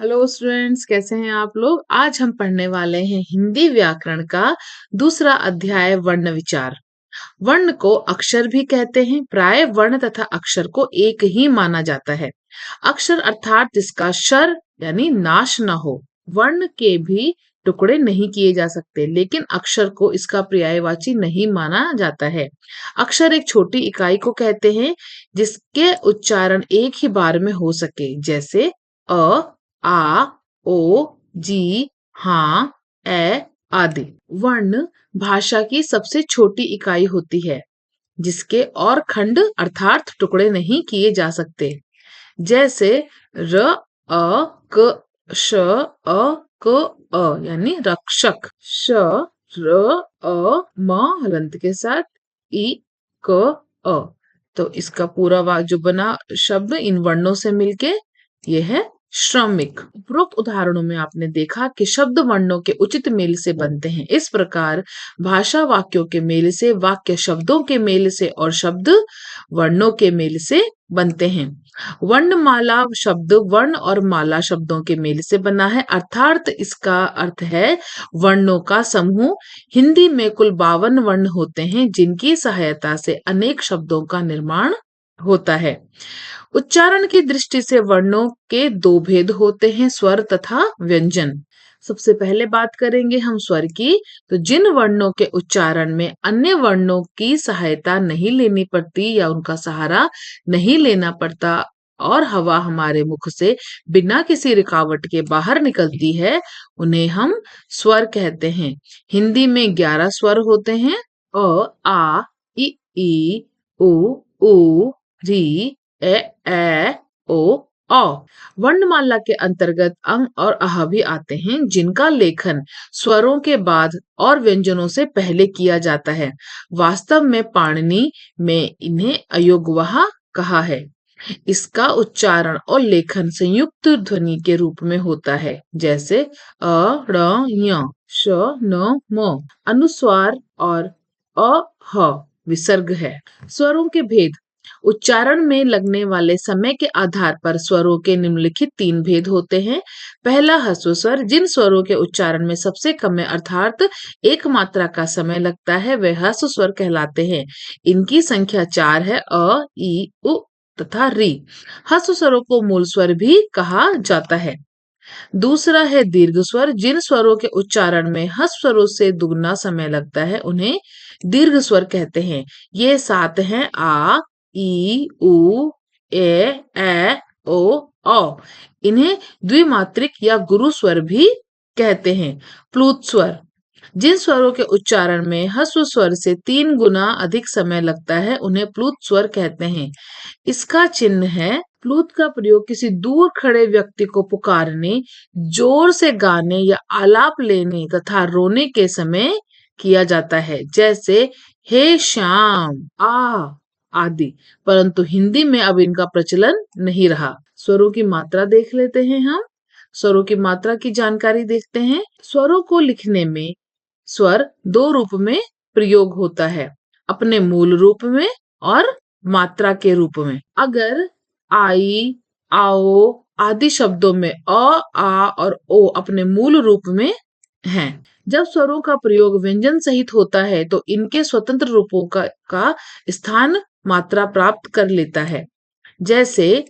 Hello students, कैसे हैं आप लोग। आज हम पढ़ने वाले हैं हिंदी व्याकरण का दूसरा अध्याय वर्ण विचार। वर्ण को अक्षर भी कहते हैं। प्राय वर्ण तथा अक्षर को एक ही माना जाता है। अक्षर अर्थात जिसका शर यानी नाश न हो। वर्ण के भी टुकड़े नहीं किए जा सकते, लेकिन अक्षर को इसका पर्यायवाची नहीं माना जाता है। अक्षर एक छोटी इकाई को कहते हैं जिसके उच्चारण एक ही बार में हो सके, जैसे अ, आ, ओ, जी, हाँ, ए आदि। वर्ण भाषा की सबसे छोटी इकाई होती है जिसके और खंड अर्थात टुकड़े नहीं किए जा सकते, जैसे र, अ, क, श, अ, क, अ यानी रक्षक। श, र, अ, म हलंत के साथ, इ, क, अ। तो इसका पूरा जो बना शब्द इन वर्णों से मिलके ये है श्रमिक। उपरोक्त उदाहरणों में आपने देखा कि शब्द वर्णों के उचित मेल से बनते हैं। इस प्रकार भाषा वाक्यों के मेल से, वाक्य शब्दों के मेल से और शब्द वर्णों के मेल से बनते हैं। वर्णमाला शब्द वर्ण और माला शब्दों के मेल से बना है, अर्थात इसका अर्थ है वर्णों का समूह। हिंदी में कुल 52 वर्ण होते हैं जिनकी सहायता से अनेक शब्दों का निर्माण होता है। उच्चारण की दृष्टि से वर्णों के दो भेद होते हैं, स्वर तथा व्यंजन। सबसे पहले बात करेंगे हम स्वर की। तो जिन वर्णों के उच्चारण में अन्य वर्णों की सहायता नहीं लेनी पड़ती या उनका सहारा नहीं लेना पड़ता और हवा हमारे मुख से बिना किसी रुकावट के बाहर निकलती है, उन्हें हम स्वर कहते हैं। हिंदी में 11 स्वर होते हैं। अ, आ, ई, उ, ऊ, री, ए, ओ, औ। वर्णमाला के अंतर्गत अंग और आह भी आते हैं, जिनका लेखन स्वरों के बाद और व्यंजनों से पहले किया जाता है। वास्तव में पाणिनि में इन्हें अयोगवाह कहा है। इसका उच्चारण और लेखन संयुक्त ध्वनि के रूप में होता है, जैसे अ, ड़, य, श, न, म। अनुस्वार और अ, ह विसर्ग है। स्वरों के भेद। उच्चारण में लगने वाले समय के आधार पर स्वरों के निम्नलिखित 3 भेद होते हैं। पहला ह्रस्व स्वर। जिन स्वरों के उच्चारण में सबसे कम अर्थात एक मात्रा का समय लगता है वे ह्रस्व स्वर कहलाते हैं। इनकी संख्या 4 है, अ, ई, उ तथा री। ह्रस्व स्वरों को मूल स्वर भी कहा जाता है। दूसरा है दीर्घ स्वर। जिन स्वरों के उच्चारण में ह्रस्व स्वरों से दुगना समय लगता है उन्हें दीर्घ स्वर कहते हैं। ये 7 हैं, आ, ई, उ, ए, ओ, औ। इन्हें द्विमात्रिक या गुरु स्वर भी कहते हैं। प्लुत स्वर। जिन स्वरों के उच्चारण में ह्रस्व स्वर से 3 गुना अधिक समय लगता है उन्हें प्लुत स्वर कहते हैं। इसका चिन्ह है। प्लुत का प्रयोग किसी दूर खड़े व्यक्ति को पुकारने, जोर से गाने या आलाप लेने तथा रोने के समय किया जाता है, जैसे हे श्याम, आ आदि। परंतु हिंदी में अब इनका प्रचलन नहीं रहा। स्वरों की मात्रा देख लेते हैं हम। स्वरों की मात्रा की जानकारी देखते हैं। स्वरों को लिखने में स्वर 2 रूप में प्रयोग होता है, अपने मूल रूप में और मात्रा के रूप में। अगर आई, आओ आदि शब्दों में अ, आ और ओ अपने मूल रूप में हैं। जब स्वरों का प्रयोग व्यंजन सहित होता है तो इनके स्वतंत्र रूपों का स्थान मात्रा प्राप्त कर लेता है। जैसे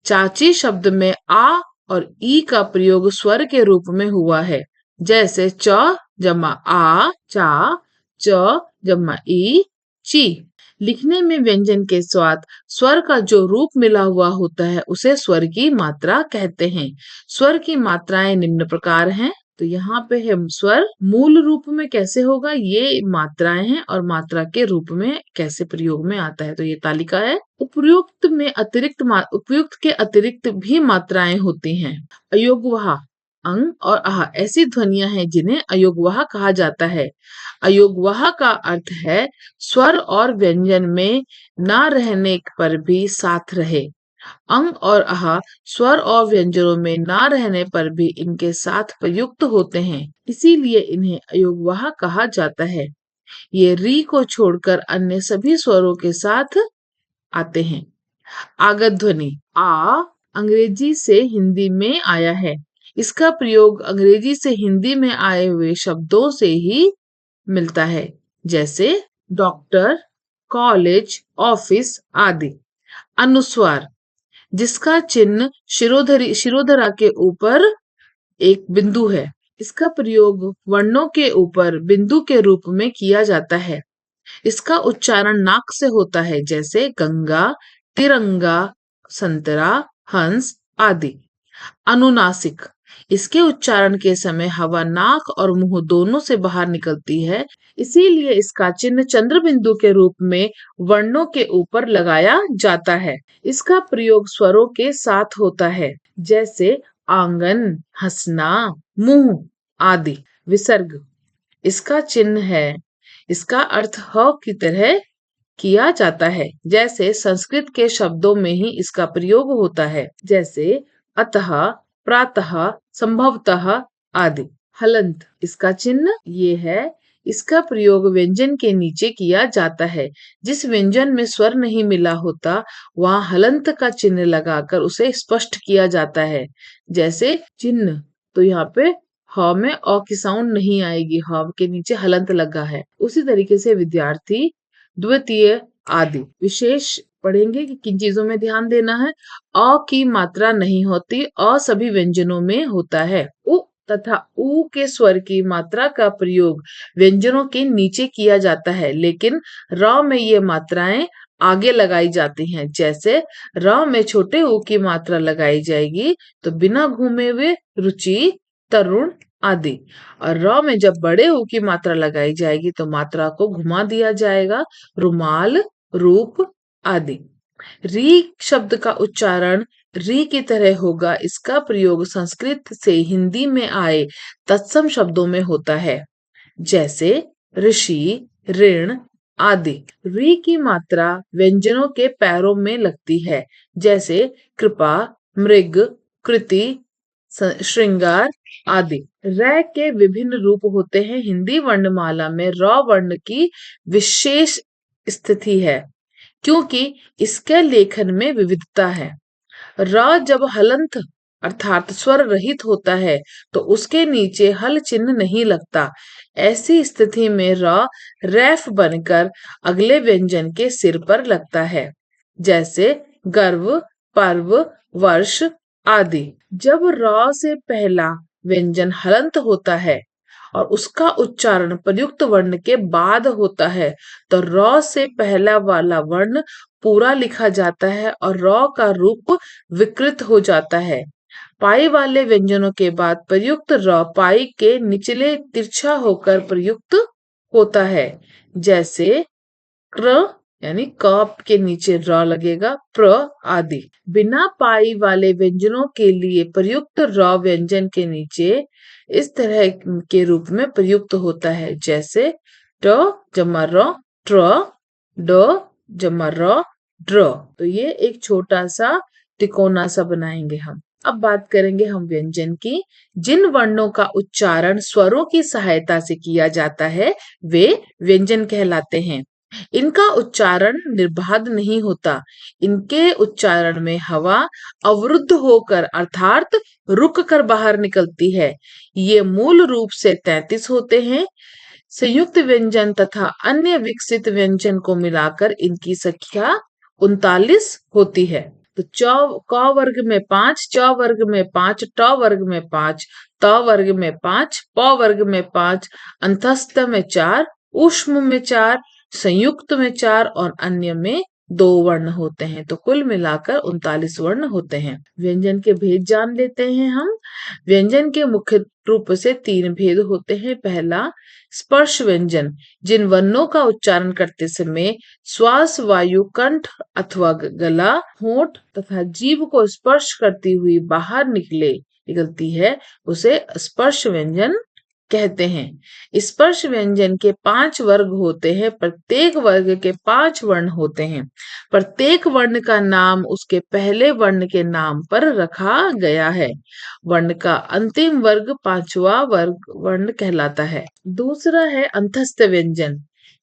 चाची शब्द में आ और ई का प्रयोग स्वर के रूप में हुआ है, जैसे च जमा आ चा, च जमा ई ची। लिखने में व्यंजन के साथ स्वर का जो रूप मिला हुआ होता है उसे स्वर की मात्रा कहते हैं। स्वर की मात्राएं निम्न प्रकार हैं। तो यहाँ पे है स्वर मूल रूप में कैसे होगा, ये मात्राएं हैं और मात्रा के रूप में कैसे प्रयोग में आता है, तो ये तालिका है। उपयुक्त के अतिरिक्त भी मात्राएं होती हैं। अयोगवाह अंग और आह ऐसी ध्वनियां हैं जिन्हें अयोगवाह कहा जाता है। अयोगवाह का अर्थ है स्वर और व्यंजन में ना रहने पर भी साथ रहे। अंग और आह स्वर और व्यंजनों में ना रहने पर भी इनके साथ प्रयुक्त होते हैं, इसीलिए इन्हें अयोगवाह कहा जाता है। ये री को छोड़कर अन्य सभी स्वरों के साथ आते हैं। आगत ध्वनि। आ अंग्रेजी से हिंदी में आया है। इसका प्रयोग अंग्रेजी से हिंदी में आए हुए शब्दों से ही मिलता है, जैसे डॉक्टर, कॉलेज, ऑफिस आदि। अनुस्वार, जिसका चिन्ह शिरोधरा के ऊपर एक बिंदु है। इसका प्रयोग वर्णों के ऊपर बिंदु के रूप में किया जाता है। इसका उच्चारण नाक से होता है, जैसे गंगा, तिरंगा, संतरा, हंस आदि। अनुनासिक, इसके उच्चारण के समय हवा नाक और मुंह दोनों से बाहर निकलती है, इसीलिए इसका चिन्ह चंद्र बिंदु के रूप में वर्णों के ऊपर लगाया जाता है। इसका प्रयोग स्वरों के साथ होता है, जैसे आंगन, हंसना, मुंह आदि। विसर्ग, इसका चिन्ह है, इसका अर्थ ह की तरह किया जाता है, जैसे संस्कृत के शब्दों में ही इसका प्रयोग होता है, जैसे अतः, प्रातः, संभवतः आदि। हलंत, इसका चिन्ह ये है, इसका प्रयोग व्यंजन के नीचे किया जाता है। जिस व्यंजन में स्वर नहीं मिला होता वहां हलंत का चिन्ह लगाकर उसे स्पष्ट किया जाता है, जैसे चिन्ह। तो यहाँ पे ह में अ की साउंड नहीं आएगी, ह के नीचे हलंत लगा है। उसी तरीके से विद्यार्थी, द्वितीय आदि। विशेष पढ़ेंगे कि किन चीजों में ध्यान देना है। अ की मात्रा नहीं होती, अ सभी व्यंजनों में होता है। उ तथा ऊ के स्वर की मात्रा का प्रयोग व्यंजनों के नीचे किया जाता है, लेकिन र में ये मात्राएं आगे लगाई जाती हैं, जैसे र में छोटे ऊ की मात्रा लगाई जाएगी तो बिना घूमे हुए, रुचि, तरुण आदि। और र में जब बड़े ऊ की मात्रा लगाई जाएगी तो मात्रा को घुमा दिया जाएगा, रुमाल, रूप आदि। री शब्द का उच्चारण री की तरह होगा। इसका प्रयोग संस्कृत से हिंदी में आए तत्सम शब्दों में होता है, जैसे ऋषि, ऋण आदि। री की मात्रा व्यंजनों के पैरों में लगती है, जैसे कृपा, मृग, कृति, श्रृंगार आदि। र के विभिन्न रूप होते हैं। हिंदी वर्णमाला में र वर्ण की विशेष स्थिति है, क्योंकि इसके लेखन में विविधता है। र जब हलंत अर्थात स्वर रहित होता है तो उसके नीचे हल चिन्ह नहीं लगता। ऐसी स्थिति में र रैफ बनकर अगले व्यंजन के सिर पर लगता है, जैसे गर्व, पर्व, वर्ष आदि। जब र से पहला व्यंजन हलंत होता है और उसका उच्चारण प्रयुक्त वर्ण के बाद होता है तो र से पहला वाला वर्ण पूरा लिखा जाता है और र का रूप विकृत हो जाता है। पाई वाले व्यंजनों के बाद प्रयुक्त र पाई के निचले तिरछा होकर प्रयुक्त होता है, जैसे क्र यानी क के नीचे र लगेगा, प्र आदि। बिना पाई वाले व्यंजनों के लिए प्रयुक्त र व्यंजन के नीचे इस तरह के रूप में प्रयुक्त होता है, जैसे ट जमा र, ट्र, ड जमा र, ड्र। तो ये एक छोटा सा तिकोना सा बनाएंगे हम। अब बात करेंगे हम व्यंजन की। जिन वर्णों का उच्चारण स्वरों की सहायता से किया जाता है वे व्यंजन कहलाते हैं। इनका उच्चारण निर्बाध नहीं होता। इनके उच्चारण में हवा अवरुद्ध होकर अर्थात रुक कर बाहर निकलती है। ये मूल रूप से 33 होते हैं। संयुक्त व्यंजन तथा अन्य विकसित व्यंजन को मिलाकर इनकी संख्या 39 होती है। तो क वर्ग में 5, च वर्ग में 5, ट वर्ग में 5, त वर्ग में 5, प वर्ग में 5, अंतस्थ में 4, ऊष्म में 4, संयुक्त में 4 और अन्य में 2 वर्ण होते हैं। तो कुल मिलाकर 39 वर्ण होते हैं। व्यंजन के भेद जान लेते हैं हम। व्यंजन के मुख्य रूप से 3 भेद होते हैं। पहला, स्पर्श व्यंजन, जिन वर्णों का उच्चारण करते समय श्वास वायु कंठ अथवा गला, होंठ तथा जीभ को स्पर्श करती हुई बाहर निकलती है, उसे स्पर्श व्यंजन कहते हैं। स्पर्श व्यंजन के 5 वर्ग होते हैं। प्रत्येक वर्ग के 5 वर्ण होते हैं। प्रत्येक वर्ण का नाम उसके पहले वर्ण के नाम पर रखा गया है। वर्ण का अंतिम वर्ग 5वां वर्ग वर्ण कहलाता है। दूसरा है अंतस्थ व्यंजन।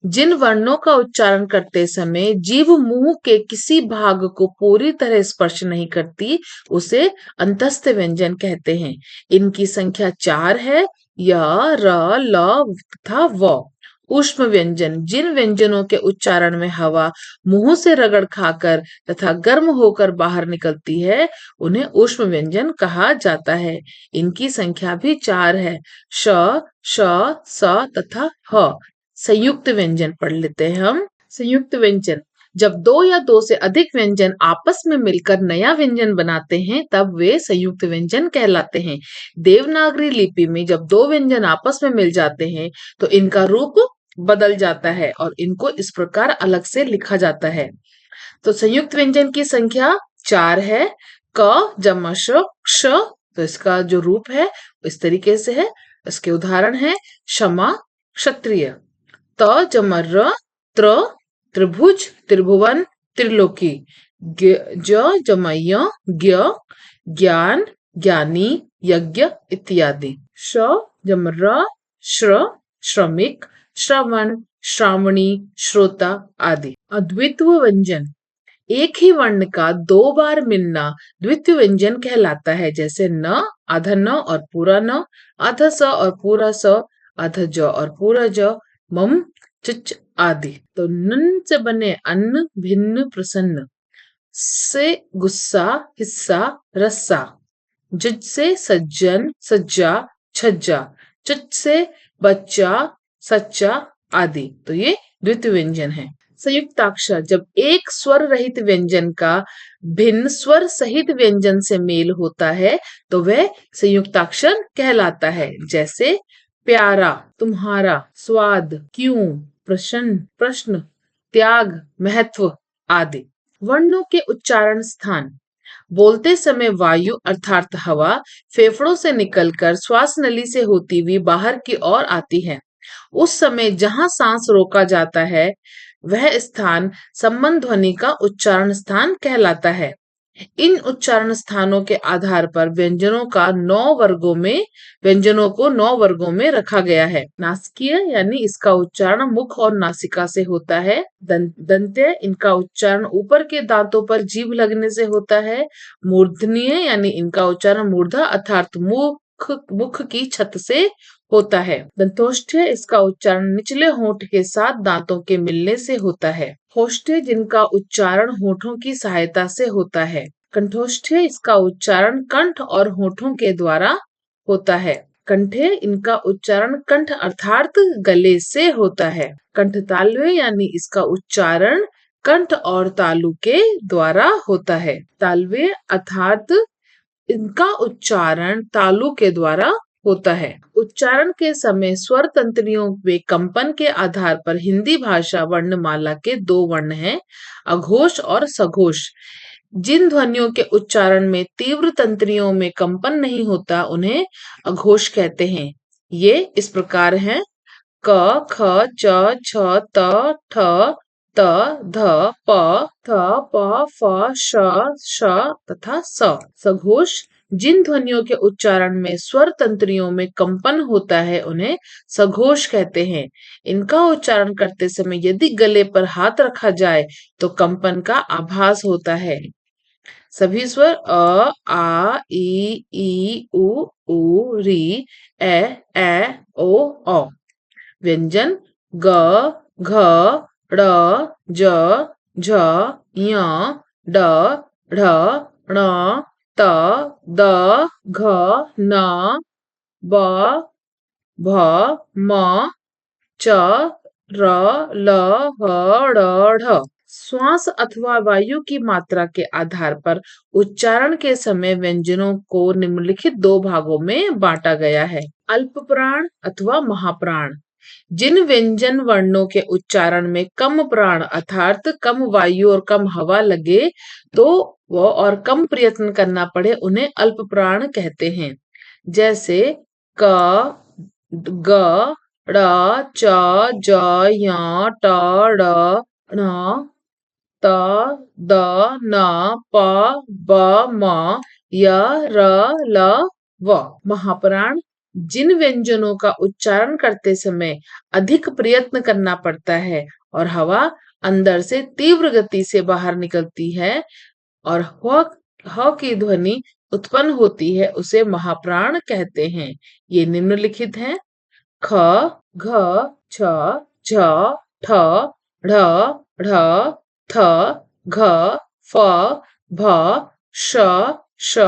जिन वर्णों का उच्चारण करते समय जीभ मुंह के किसी भाग को पूरी तरह स्पर्श नहीं करती, उसे अंतस्थ व्यंजन कहते हैं। इनकी संख्या 4 है: य, र, ल तथा व। ऊष्म व्यंजन: जिन व्यंजनों के उच्चारण में हवा मुंह से रगड़ खाकर तथा गर्म होकर बाहर निकलती है, उन्हें ऊष्म व्यंजन कहा जाता है। इनकी संख्या भी 4 है: श, श, स तथा ह। संयुक्त व्यंजन पढ़ लेते हैं हम। संयुक्त व्यंजन: जब दो या दो से अधिक व्यंजन आपस में मिलकर नया व्यंजन बनाते हैं, तब वे संयुक्त व्यंजन कहलाते हैं। देवनागरी लिपि में जब दो व्यंजन आपस में मिल जाते हैं, तो इनका रूप बदल जाता है और इनको इस प्रकार अलग से लिखा जाता है। तो संयुक्त व्यंजन की संख्या 4 है: क जमा श, क्ष। तो इसका जो रूप है इस तरीके से है। इसके उदाहरण है: क्षमा, क्षत्रिय। त जमा र, त्र, त्रिभुज, त्रिभुवन, त्रिलोकी। ज जमा य, ज्ञ, ज्ञान, ज्ञानी, यज्ञ इत्यादि। श जमा र, श्र, श्रमिक, श्रवण, श्रावणी, श्रोता आदि। अद्वित्व व्यंजन: एक ही वर्ण का दो बार मिलना द्वित्व व्यंजन कहलाता है, जैसे न, आधा न और पूरा न, आधा स और पूरा स, आधा ज और पूरा ज, मम, चिच आदि। तो नन से बने अन्न, भिन्न, प्रसन्न। से गुस्सा, हिस्सा, रस्सा। जज से सज्जन, सज्जा, छज्जा। चच से बच्चा, सच्चा आदि। तो ये द्वितीय व्यंजन है। संयुक्ताक्षर: जब एक स्वर रहित व्यंजन का भिन्न स्वर सहित व्यंजन से मेल होता है, तो वह संयुक्ताक्षर कहलाता है, जैसे प्यारा, तुम्हारा, स्वाद, क्यों, प्रश्न, प्रश्न, त्याग, महत्व आदि। वर्णों के उच्चारण स्थान: बोलते समय वायु अर्थात हवा फेफड़ों से निकलकर श्वास नली से होती हुई बाहर की ओर आती है। उस समय जहां सांस रोका जाता है, वह स्थान संबंध ध्वनि का उच्चारण स्थान कहलाता है। इन उच्चारण स्थानों के आधार पर व्यंजनों को 9 वर्गों में रखा गया है। नासिकीय यानी इसका उच्चारण मुख और नासिका से होता है। दंत्य इनका उच्चारण ऊपर के दांतों पर जीभ लगने से होता है। मूर्धन्य यानी इनका उच्चारण मूर्धा अर्थात मुख की छत से होता है। दंतोष्ठ्य इसका उच्चारण निचले होंठ के साथ दांतों के मिलने से होता है। होष्ठ्य जिनका उच्चारण होठों की सहायता से होता है। कंठोष्ठ्य इसका उच्चारण कंठ और होठों के द्वारा होता है। कंठे इनका उच्चारण कंठ अर्थात गले से होता है। कंठतालव्य यानी इसका उच्चारण कंठ और तालु के द्वारा होता है। तालव्य अर्थात इनका उच्चारण तालु के द्वारा होता है। उच्चारण के समय स्वर तंत्रियों में कंपन के आधार पर हिंदी भाषा वर्णमाला के 2 वर्ण हैं, अघोष और सघोष। जिन ध्वनियों के उच्चारण में तीव्र तंत्रियों में कंपन नहीं होता, उन्हें अघोष कहते हैं। ये इस प्रकार हैं: क, ख, च, छ, त, ठ, त, ध, प, थ, प, फ, श तथा स। सघोष: जिन ध्वनियों के उच्चारण में स्वर तंत्रियों में कंपन होता है, उन्हें सघोष कहते हैं। इनका उच्चारण करते समय यदि गले पर हाथ रखा जाए तो कंपन का आभास होता है। सभी स्वर अ, आ, ई, उ, री, ए, ओ, औ। व्यंजन ग, घ, ड़, ज, झ, ञ, ड, ढ, ण, त, द, घ, न, ब, भ, म, च, र, ल, ह, ड़, ढ। श्वास अथवा वायु की मात्रा के आधार पर उच्चारण के समय व्यंजनों को निम्नलिखित 2 भागों में बांटा गया है: अल्प प्राण अथवा महाप्राण। जिन व्यंजन वर्णों के उच्चारण में कम प्राण अर्थात कम वायु और कम हवा लगे तो वो और कम प्रयत्न करना पड़े, उन्हें अल्प प्राण कहते हैं। जैसे क, ग, ड़, च, ज, य, ट, ड़, ण, त, द, न, प, ब, म, य, र, ल, व। महाप्राण जिन व्यंजनों का उच्चारण करते समय अधिक प्रयत्न करना पड़ता है और हवा अंदर से तीव्र गति से बाहर निकलती है और ह की ध्वनि उत्पन्न होती है, उसे महाप्राण कहते हैं। ये निम्नलिखित हैं: ख, घ, छ, झ, ठ, ढ, ढ, थ, घ, फ, भ, श, श,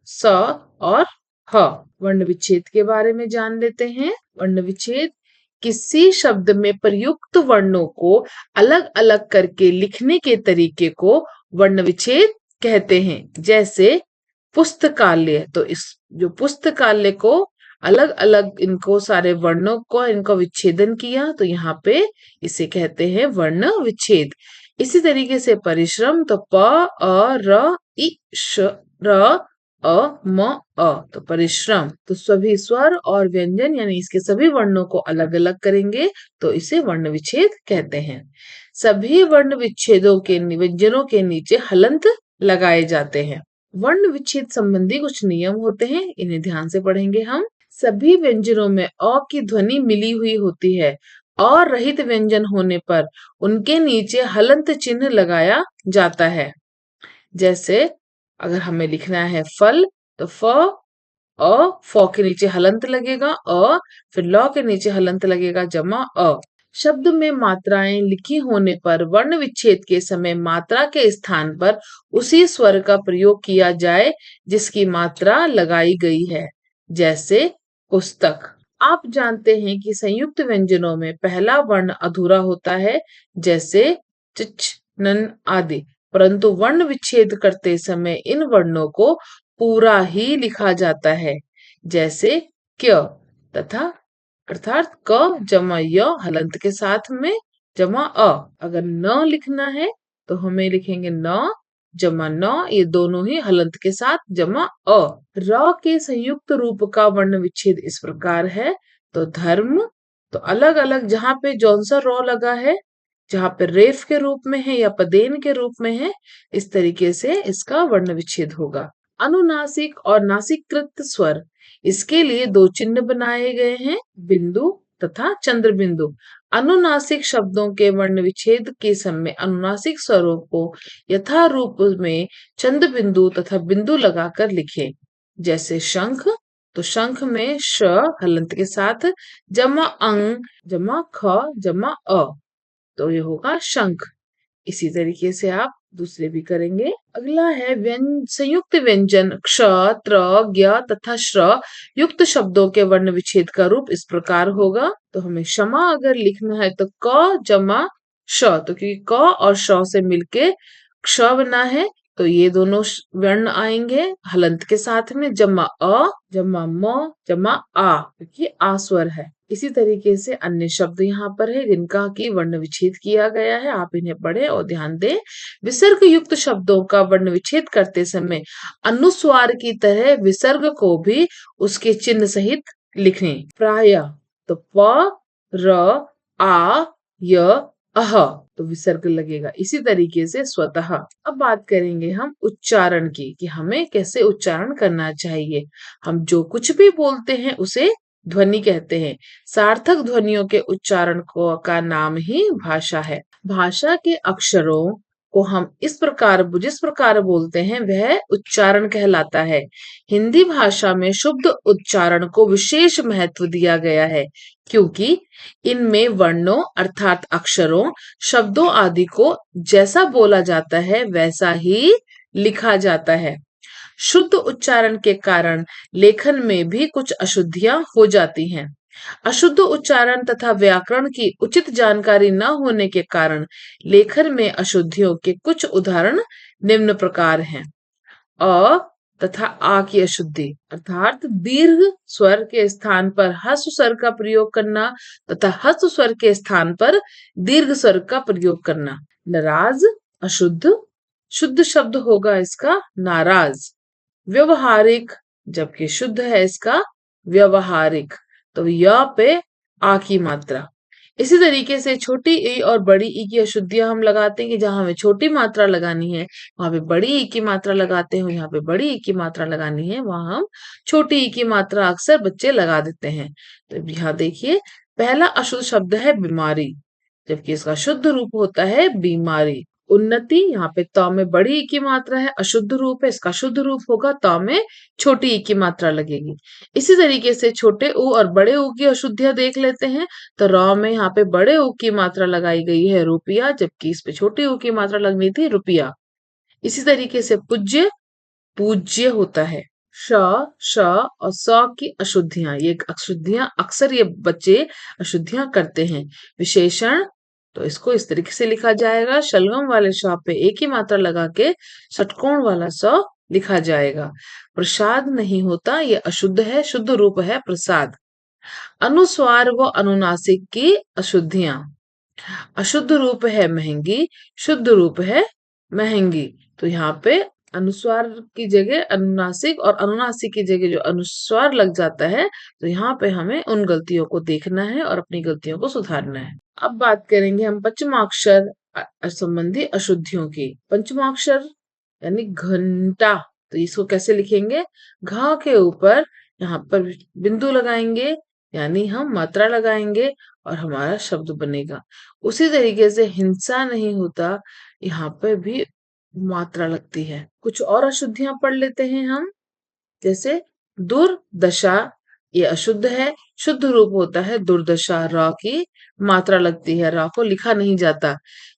स और ह। वर्ण विच्छेद के बारे में जान लेते हैं। वर्ण विच्छेद किसी शब्द में प्रयुक्त वर्णों को अलग अलग करके लिखने के तरीके को वर्ण विच्छेद कहते हैं। जैसे पुस्तकालय, तो इस जो पुस्तकालय को अलग अलग इनको सारे वर्णों को इनको विच्छेदन किया, तो यहाँ पे इसे कहते हैं वर्ण विच्छेद। इसी तरीके से परिश्रम, तो प अ र इ श र अ म अ, तो परिश्रम। तो सभी स्वर और व्यंजन यानी इसके सभी वर्णों को अलग अलग करेंगे तो इसे वर्ण विच्छेद कहते हैं। सभी वर्ण विच्छेदों के व्यंजनों के नीचे हलंत लगाए जाते हैं। वर्ण विच्छेद संबंधी कुछ नियम होते हैं, इन्हें ध्यान से पढ़ेंगे हम। सभी व्यंजनों में अ की ध्वनि मिली हुई होती है। अ रहित व्यंजन होने पर उनके नीचे हलंत चिन्ह लगाया जाता है। जैसे अगर हमें लिखना है फल, तो फ के नीचे हलंत लगेगा फिर ल के नीचे हलंत लगेगा जमा अ। शब्द में मात्राएं लिखी होने पर वर्ण विच्छेद के समय मात्रा के स्थान पर उसी स्वर का प्रयोग किया जाए जिसकी मात्रा लगाई गई है। जैसे पुस्तक। आप जानते हैं कि संयुक्त व्यंजनों में पहला वर्ण अधूरा होता है, जैसे चिच, नन आदि, परंतु वर्ण विच्छेद करते समय इन वर्णों को पूरा ही लिखा जाता है। जैसे क्य तथा अर्थात क जमा य हलंत के साथ में जमा अ। अगर न लिखना है तो हमें लिखेंगे न जमा न, ये दोनों ही हलंत के साथ जमा अ। र के संयुक्त रूप का वर्ण विच्छेद इस प्रकार है। तो धर्म, तो अलग अलग जहां पे जौन सा र लगा है, जहां पे रेफ के रूप में है या पदेन के रूप में है, इस तरीके से इसका वर्ण विच्छेद होगा। अनुनासिक और नासिकृत स्वर, इसके लिए दो चिन्ह बनाए गए हैं, बिंदु तथा चंद्र बिंदु। अनुनासिक शब्दों के वर्ण विच्छेद के समय अनुनासिक स्वरों को यथारूप में चंद्र बिंदु तथा बिंदु लगाकर लिखें। जैसे शंख, तो शंख में श हलंत के साथ जमा अंग जमा ख जमा अ, तो ये होगा शंख। इसी तरीके से आप दूसरे भी करेंगे। अगला है संयुक्त व्यंजन क्ष, त्र, ज्ञ तथा श्र युक्त शब्दों के वर्ण विच्छेद का रूप इस प्रकार होगा। तो हमें क्षमा अगर लिखना है तो क जमा श, तो क्योंकि क और श से मिलके क्ष बना है, तो ये दोनों वर्ण आएंगे हलंत के साथ में जमा अ जमा म जमा आ, क्योंकि आ स्वर है। इसी तरीके से अन्य शब्द यहाँ पर है जिनका की वर्ण विच्छेद किया गया है, आप इन्हें पढ़ें और ध्यान दें। विसर्ग युक्त शब्दों का वर्ण विच्छेद करते समय अनुस्वार की तरह विसर्ग को भी उसके चिन्ह सहित लिखें। प्राय, तो प र आ य अह, तो विसर्ग लगेगा। इसी तरीके से स्वतः। अब बात करेंगे हम उच्चारण की कि हमें कैसे उच्चारण करना चाहिए। हम जो कुछ भी बोलते हैं उसे ध्वनि कहते हैं। सार्थक ध्वनियों के उच्चारण को का नाम ही भाषा है। भाषा के अक्षरों को हम जिस प्रकार बोलते हैं वह उच्चारण कहलाता है। हिंदी भाषा में शुद्ध उच्चारण को विशेष महत्व दिया गया है, क्योंकि इनमें वर्णों अर्थात अक्षरों, शब्दों आदि को जैसा बोला जाता है वैसा ही लिखा जाता है। शुद्ध उच्चारण के कारण लेखन में भी कुछ अशुद्धियां हो जाती हैं। अशुद्ध उच्चारण तथा व्याकरण की उचित जानकारी न होने के कारण लेखन में अशुद्धियों के कुछ उदाहरण निम्न प्रकार हैं। अ तथा आ की अशुद्धि, अर्थात दीर्घ स्वर के स्थान पर ह्रस्व स्वर का प्रयोग करना तथा ह्रस्व स्वर के स्थान पर दीर्घ स्वर का प्रयोग करना। नाराज अशुद्ध, शुद्ध शब्द होगा इसका नाराज। व्यवहारिक, जबकि शुद्ध है इसका व्यवहारिक। तो य पे आ की मात्रा। इसी तरीके से छोटी ई और बड़ी ई की अशुद्धियां हम लगाते हैं कि जहां हमें छोटी मात्रा लगानी है वहां पे बड़ी ई की मात्रा लगाते हैं, यहाँ पे बड़ी ई की मात्रा लगानी है वहां हम छोटी ई की मात्रा अक्सर बच्चे लगा देते हैं। तो यहाँ देखिए, पहला अशुद्ध शब्द है बीमारी, जबकि इसका शुद्ध रूप होता है बीमारी। उन्नति, यहाँ पे त में बड़ी ई की मात्रा है, अशुद्ध रूप है, इसका शुद्ध रूप होगा त में छोटी ई की मात्रा लगेगी। इसी तरीके से छोटे ऊ और बड़े ऊ की अशुद्धियां देख लेते हैं। तो र में यहाँ पे बड़े ऊ की मात्रा लगाई गई है रुपया, जबकि इस पे छोटी ऊ की मात्रा लगनी थी रुपया। इसी तरीके से पूज्य, पूज्य होता है। श, श और स की अशुद्धियां, ये अशुद्धियां अक्सर ये बच्चे अशुद्धियां करते हैं। विशेषण, तो इसको इस तरीके से लिखा जाएगा, शलगम वाले श पे एक ही मात्रा लगा के षटकोण वाला स लिखा जाएगा। प्रसाद नहीं होता, ये अशुद्ध है, शुद्ध रूप है प्रसाद। अनुस्वार व अनुनासिक की अशुद्धियां, अशुद्ध रूप है महंगी, शुद्ध रूप है महंगी। तो यहाँ पे अनुस्वार की जगह अनुनासिक और अनुनासिक की जगह जो अनुस्वार लग जाता है, तो यहाँ पे हमें उन गलतियों को देखना है और अपनी गलतियों को सुधारना है। अब बात करेंगे हम पंचमाक्षर संबंधी अशुद्धियों की। पंचमाक्षर यानी घंटा, तो इसको कैसे लिखेंगे? घ के ऊपर यहाँ पर बिंदु लगाएंगे, यानी हम मात्रा लगाएंगे और हमारा शब्द बनेगा। उसी तरीके से हिंसा नहीं होता, यहाँ पे भी मात्रा लगती है। कुछ और अशुद्धियां पढ़ लेते हैं हम, जैसे दुर्दशा, ये अशुद्ध है, शुद्ध रूप होता है दुर्दशा, र की मात्रा लगती है, र को लिखा नहीं जाता।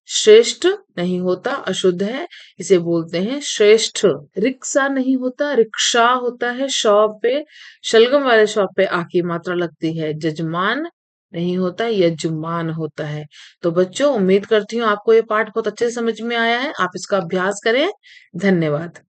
श्रेष्ठ नहीं होता, अशुद्ध है, इसे बोलते हैं श्रेष्ठ। रिक्शा नहीं होता, रिक्शा होता है, श पे शलगम वाले श पे आ की मात्रा लगती है। जजमान नहीं होता, यजमान होता है। तो बच्चों, उम्मीद करती हूँ आपको ये पाठ बहुत अच्छे से समझ में आया है, आप इसका अभ्यास करें। धन्यवाद।